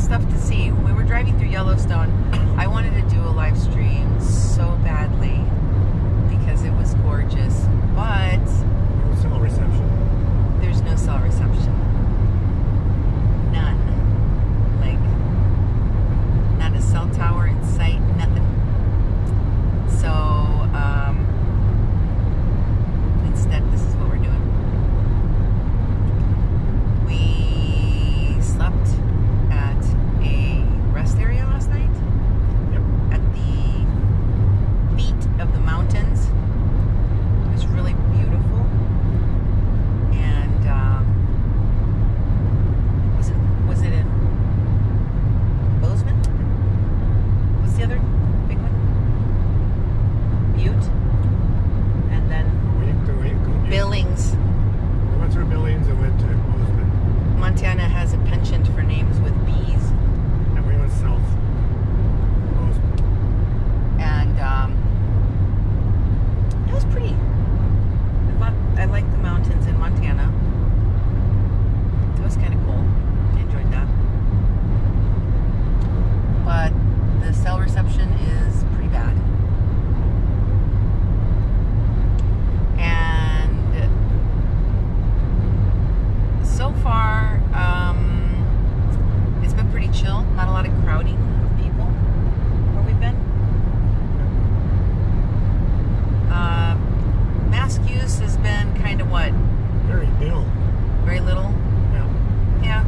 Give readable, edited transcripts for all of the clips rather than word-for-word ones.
stuff to see. When we were driving through Yellowstone, I wanted to do a live stream so badly because it was gorgeous, but No cell reception. there's no cell reception. None. Like, not a cell tower in sight, nothing. So, instead, this is what we're doing. We slept at a rest area last night. Yep. At the feet of the mountains. It was really beautiful. And was it in Bozeman? What's the other big one? Butte. And then Billings. We went through Billings and went to Bozeman. Montana has a penchant for names with B's. And we went south. Bozeman. And it was pretty. I like the mountains in Montana. It was kind of cool. I enjoyed that. But the cell reception is pretty bad. And so far, it's been pretty chill. Not a lot of crowding of people where we've been. Mask use has been kind of what? Very little. Very little? Yeah. Yeah,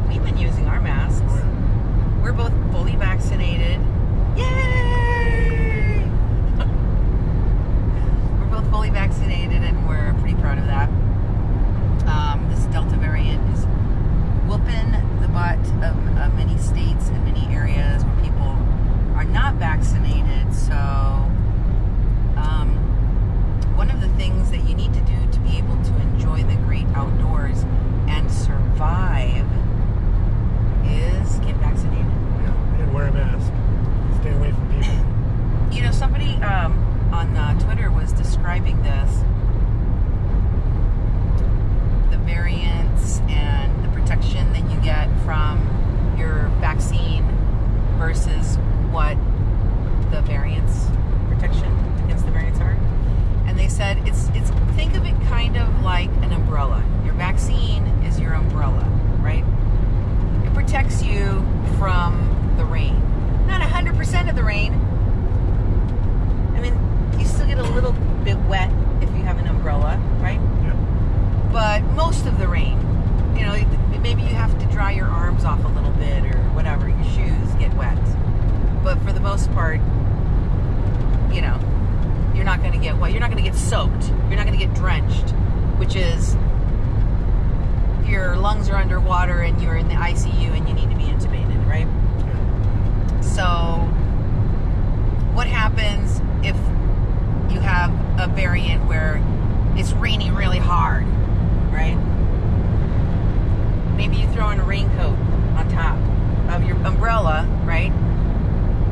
we've been using our masks. Oh, yeah. We're both fully vaccinated. Yay! We're both fully vaccinated and we're pretty proud of that. This Delta variant is whooping the butt of many states and many areas where people are not vaccinated. So, one of the things that you need to do to be able to enjoy the great outdoors and survive is get vaccinated. Yeah. And wear a mask. Stay away from people. You know, somebody on Twitter was describing this, the variants and the protection that you get from your vaccine versus what the variants protection against the variants are. And they said it's think of it kind of like an umbrella. Your vaccine is your umbrella, right? It protects you from the rain. Not 100% of the rain. I mean, you still get a little bit wet if you have an umbrella, right? Yeah. But most of the rain, you know, maybe you have to dry your arms off a little bit or whatever. Your shoes get wet. But for the most part, you know, you're not going to get wet. You're not going to get soaked. You're not going to get drenched, which is your lungs are underwater and you're in the ICU and you need to be intubated, right? Yeah. So what happens if you have a variant where it's raining really hard, right? Maybe you throw in a raincoat on top of your umbrella, right?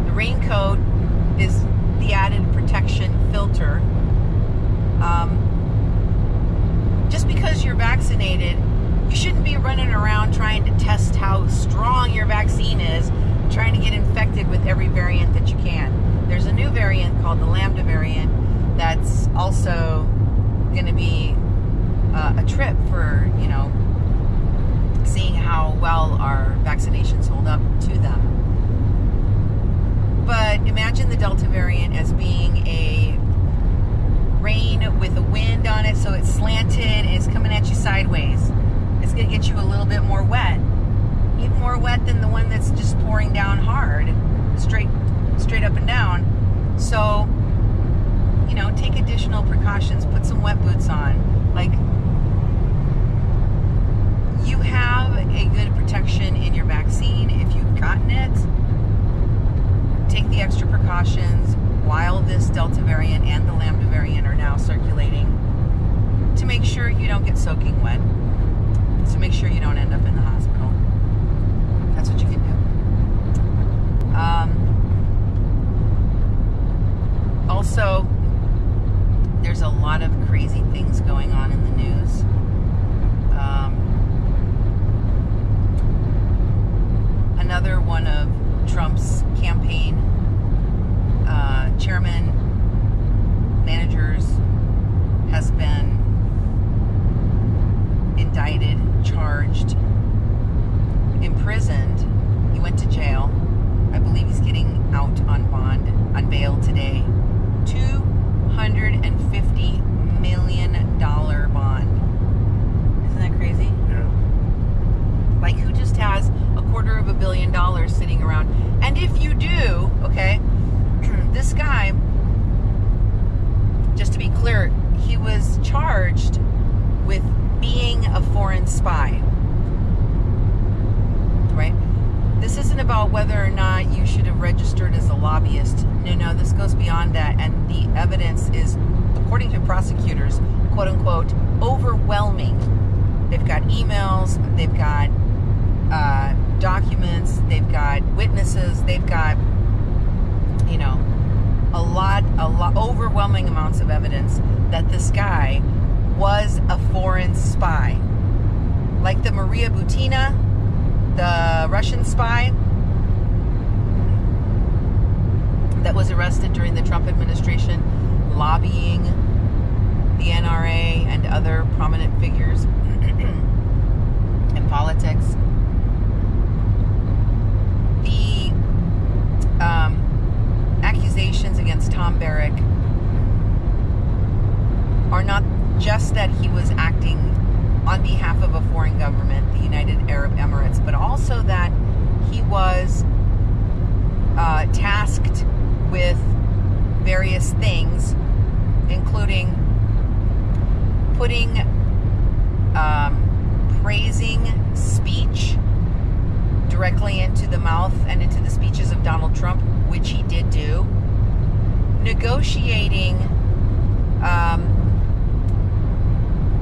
The raincoat is the added protection filter. Just because you're vaccinated, you shouldn't be running around trying to test how strong your vaccine is, trying to get infected with every variant that you can. There's a new variant called the Lambda variant that's also going to be a trip for, you know, seeing how well our vaccinations hold up to them. But imagine the Delta variant as being a rain with a wind on it, so it's slanted and it's coming at you sideways. It's going to get you a little bit more wet. Even more wet than the one that's just pouring down hard, straight up and down. So, you know, take additional precautions. Put some wet boots on. Like, you have a good protection in your vaccine if you've gotten it. Take the extra precautions while this Delta variant and the Lambda variant are now circulating to make sure you don't get soaking wet, to make sure you don't end up in the hospital. That's what you can do. Also, there's a lot of crazy things going on in the news. another one of Trump's campaign chairman, managers, has been indicted, charged, imprisoned. He went to jail. I believe he's getting out on bond, on bail today. $250 million bond. Isn't that crazy? Yeah. Like, who just has $250 million sitting around? And if you do, okay, this guy, just to be clear, he was charged with being a foreign spy. Right? This isn't about whether or not you should have registered as a lobbyist. No, this goes beyond that. And the evidence is, according to prosecutors, quote unquote, overwhelming. They've got emails, they've got documents, they've got witnesses, they've got, you know, a lot, overwhelming amounts of evidence that this guy was a foreign spy. Like the Maria Butina, the Russian spy that was arrested during the Trump administration, lobbying the NRA and other prominent figures in politics. The accusations against Tom Barrack are not just that he was acting on behalf of a foreign government, the United Arab Emirates, but also that he was tasked with various things, including putting praising speech directly into the mouth and into the speeches of Donald Trump, which he did do, negotiating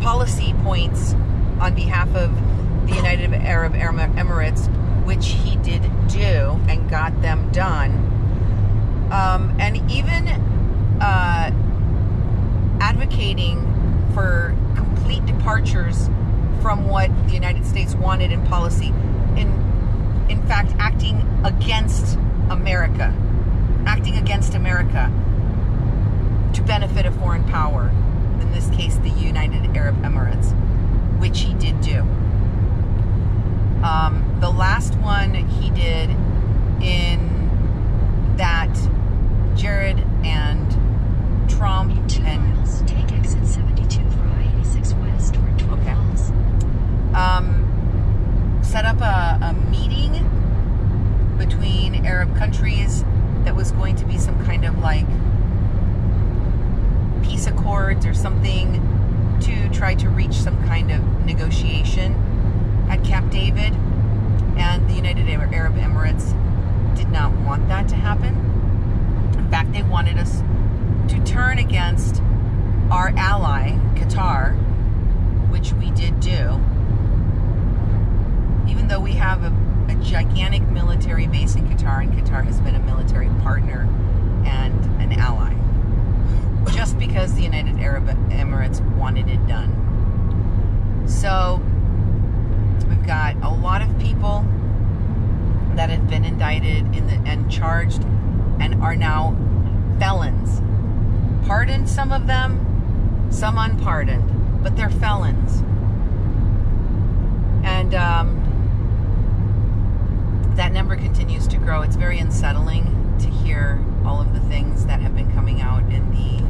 policy points on behalf of the United Arab Emirates, which he did do and got them done, and even advocating for complete departures from what the United States wanted in policy, in fact acting against America to benefit a foreign power, in this case the United Arab Emirates, which he did do. The last one he did in that Jared and Trump and take exit 72 for I-86 west toward Twin Falls. Set up a meeting between Arab countries that was going to be some kind of like peace accords or something to try to reach some kind of negotiation at Camp David, and the United Arab Emirates did not want that to happen. In fact, they wanted us to turn against our ally, Qatar, which we did do, even though we have a gigantic military base in Qatar, and Qatar has been a military partner and an ally, just because the United Arab Emirates wanted it done. So we've got a lot of people that have been indicted and charged and are now felons. Pardoned, some of them, some unpardoned, but they're felons. And that number continues to grow. It's very unsettling to hear all of the things that have been coming out in the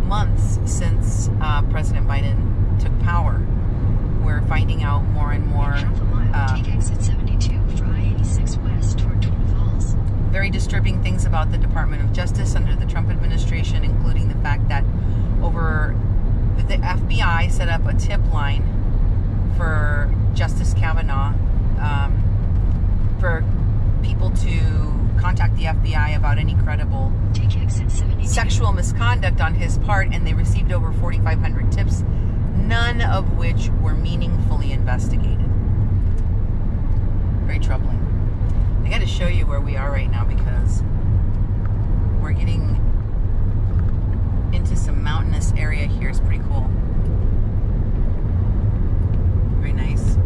months since President Biden took power. We're finding out more and more. Half a mile, take exit 72 for I-86 west toward Twin Falls. Very disturbing things about the Department of Justice under the Trump administration, including the fact that the FBI set up a tip line for Justice Kavanaugh, for people to contact the FBI about any credible sexual misconduct on his part, and they received over 4,500 tips, none of which were meaningfully investigated. Very troubling. I got to show you where we are right now, because we're getting into some mountainous area here. It's pretty cool. Very nice.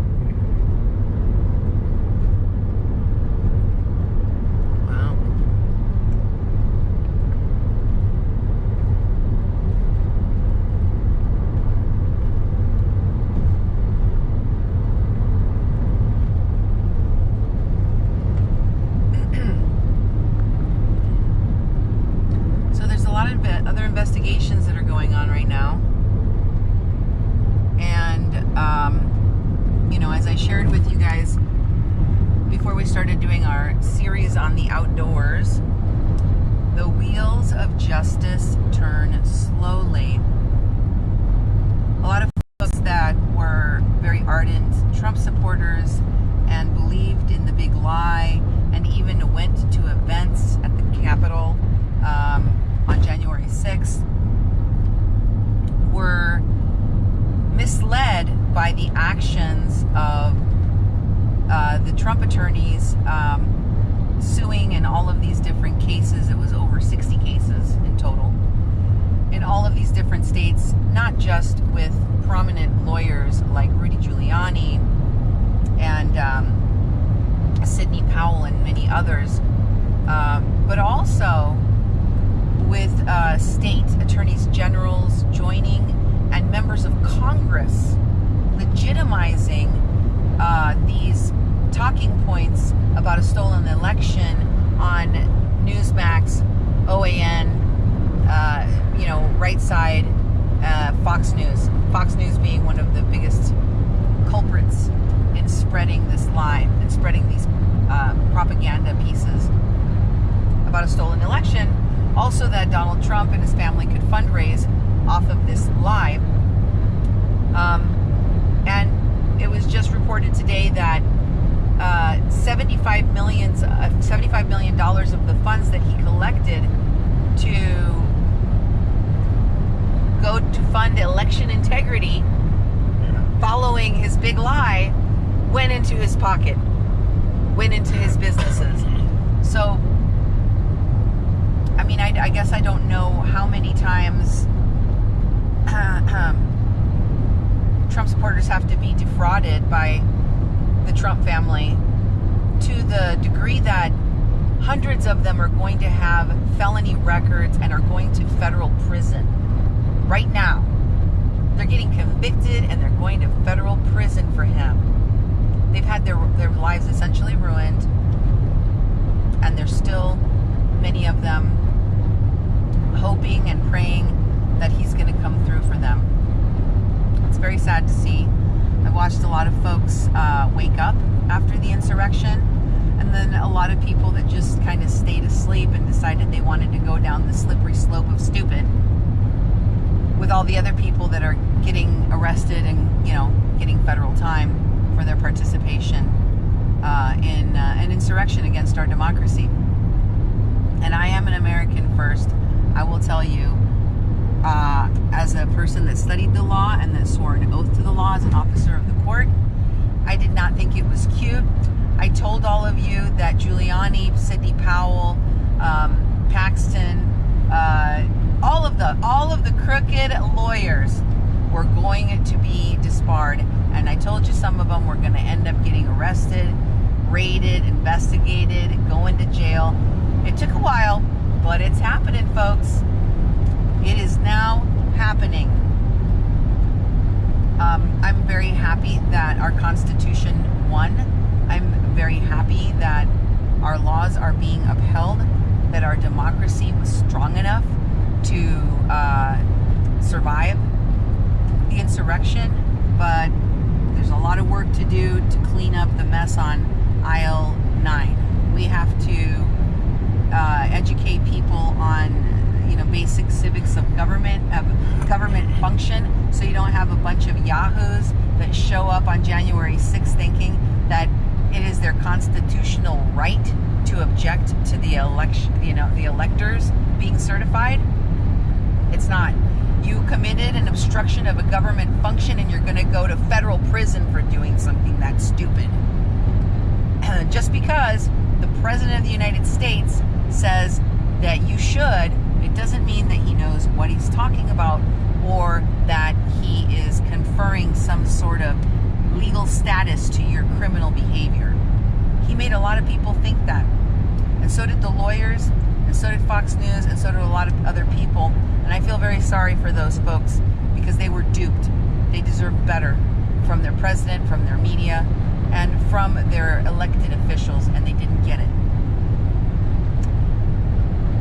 investigations that are going on right now. And, as I shared with you guys before we started doing our series on the outdoors, the wheels of justice turn slowly. A lot of folks that were very ardent Trump supporters and believed in the big lie and even went to events at the Capitol on January 6th were misled by the actions of the Trump attorneys suing in all of these different cases. It was over 60 cases in total in all of these different states, not just with prominent lawyers like Rudy Giuliani and Sidney Powell and many others, but also with state attorneys generals joining and members of Congress legitimizing these talking points about a stolen election on Newsmax, OAN, right side, Fox News. Fox News being one of the biggest culprits in spreading this lie and spreading these propaganda pieces about a stolen election. Also that Donald Trump and his family could fundraise off of this lie. And it was just reported today that $75 million of the funds that he collected to go to fund election integrity following his big lie went into his pocket, went into his businesses. So, I mean, I guess I don't know how many times Trump supporters have to be defrauded by the Trump family to the degree that hundreds of them are going to have felony records and are going to federal prison right now. They're getting convicted and they're going to federal prison for him. They've had their lives essentially ruined, and there's still many of them hoping and praying that he's going to come through for them. It's very sad to see. I've watched a lot of folks wake up after the insurrection, and then a lot of people that just kind of stayed asleep and decided they wanted to go down the slippery slope of stupid with all the other people that are getting arrested and, getting federal time for their participation in an insurrection against our democracy. And I am an American first. I will tell you, as a person that studied the law and that swore an oath to the law as an officer of the court, I did not think it was cute. I told all of you that Giuliani, Sidney Powell, Paxton, all of the crooked lawyers were going to be disbarred, and I told you some of them were going to end up getting arrested, raided, investigated, going to jail. It took a while, but it's happening, folks. It is now happening. I'm very happy that our Constitution won. I'm very happy that our laws are being upheld, that our democracy was strong enough to survive the insurrection, but there's a lot of work to do to clean up the mess on aisle 9. We have to educate people on basic civics of government function, so you don't have a bunch of yahoos that show up on January 6th thinking that it is their constitutional right to object to the election, the electors being certified. It's not. You committed an obstruction of a government function and you're going to go to federal prison for doing something that stupid. Just because the President of the United States says that you should, it doesn't mean that he knows what he's talking about or that he is conferring some sort of legal status to your criminal behavior. He made a lot of people think that. And so did the lawyers, and so did Fox News, and so did a lot of other people. And I feel very sorry for those folks because they were duped. They deserve better from their president, from their media, and from their elected officials, and they didn't get it.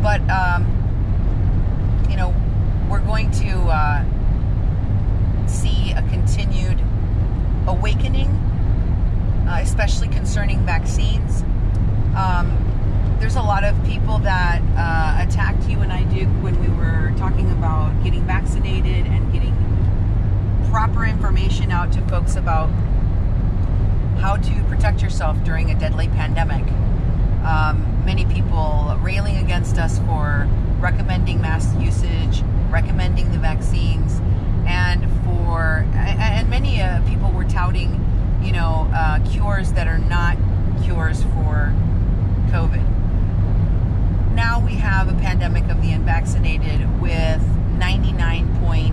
But, we're concerning vaccines. There's a lot of people that attacked you and I, Duke, when we were talking about getting vaccinated and getting proper information out to folks about how to protect yourself during a deadly pandemic. Many people railing against us for recommending mask usage, recommending the vaccines, and many people were touting, cures that are not cures for COVID. Now we have a pandemic of the unvaccinated with 99.2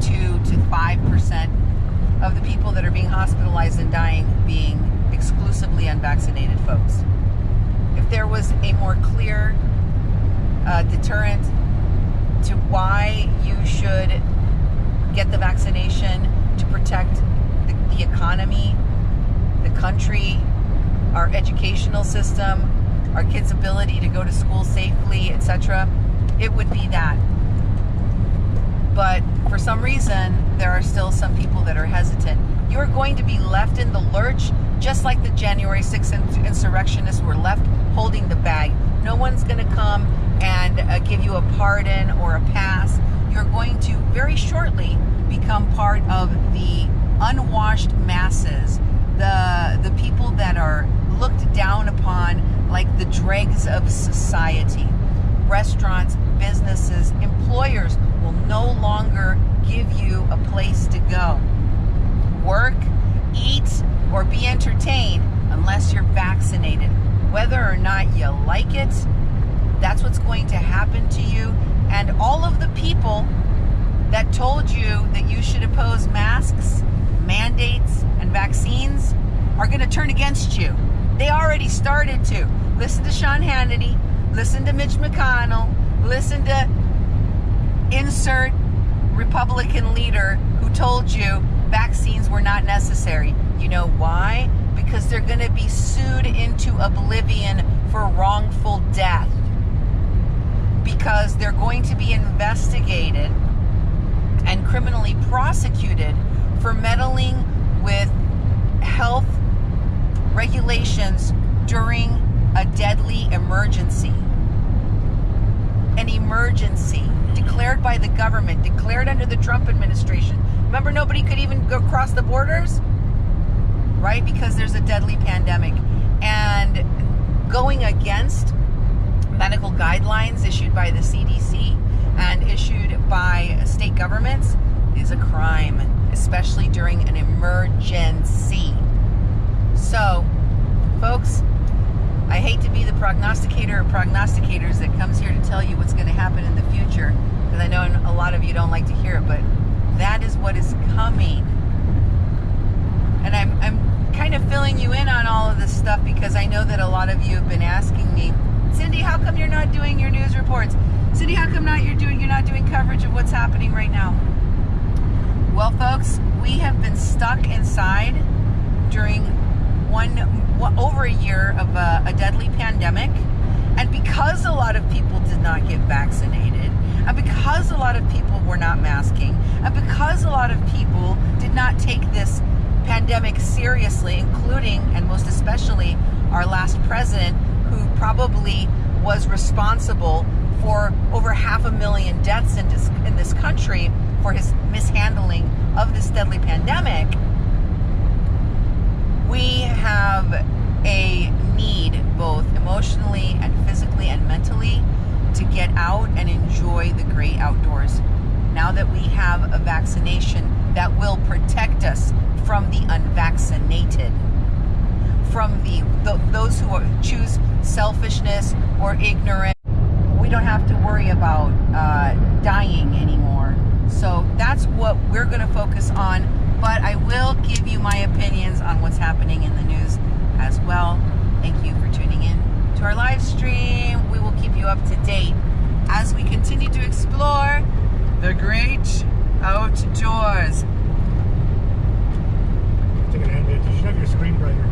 to 5% of the people that are being hospitalized and dying being exclusively unvaccinated folks. If there was a more clear deterrent to why you should get the vaccination to protect the economy, the country, our educational system, our kids' ability to go to school safely, etc., it would be that. But for some reason, there are still some people that are hesitant. You're going to be left in the lurch, just like the January 6th insurrectionists were left holding the bag. No one's going to come and give you a pardon or a pass. You're going to very shortly become part of the unwashed masses, the people that are looked down upon like the dregs of society. Restaurants, businesses, employers will no longer give you a place to go, work, eat, or be entertained unless you're vaccinated. Whether or not you like it, that's what's going to happen to you. And all of the people that told you that you should oppose masks, mandates, and vaccines are going to turn against you. They already started to. Listen to Sean Hannity, listen to Mitch McConnell, listen to insert Republican leader who told you vaccines were not necessary. You know why? Because they're going to be sued into oblivion for wrongful death. Because they're going to be investigated and criminally prosecuted for meddling with health regulations during a deadly emergency. An emergency declared by the government, declared under the Trump administration. Remember, nobody could even go across the borders, right? Because there's a deadly pandemic. And going against medical guidelines issued by the CDC and issued by state governments is a crime, especially during an emergency. So, folks, I hate to be the prognosticator of prognosticators that comes here to tell you what's going to happen in the future, because I know a lot of you don't like to hear it, but that is what is coming. And I'm kind of filling you in on all of this stuff because I know that a lot of you have been asking me, Cindy, how come you're not doing your news reports? Cindy, how come you're not doing coverage of what's happening right now? Well, folks, we have been stuck inside during over a year of a deadly pandemic, and because a lot of people did not get vaccinated, and because a lot of people were not masking, and because a lot of people did not take this pandemic seriously, including and most especially our last president, who probably was responsible for over 500,000 deaths in this country for his mishandling of this deadly pandemic, we have a need, both emotionally and physically and mentally, to get out and enjoy the great outdoors. Now that we have a vaccination that will protect us from the unvaccinated, from those who choose selfishness or ignorance, we don't have to worry about dying anymore. So that's what we're going to focus on. But I will give you my opinions on what's happening in the news as well. Thank you for tuning in to our live stream. We will keep you up to date as we continue to explore the great outdoors. Take a hand, you should have your screen brighter.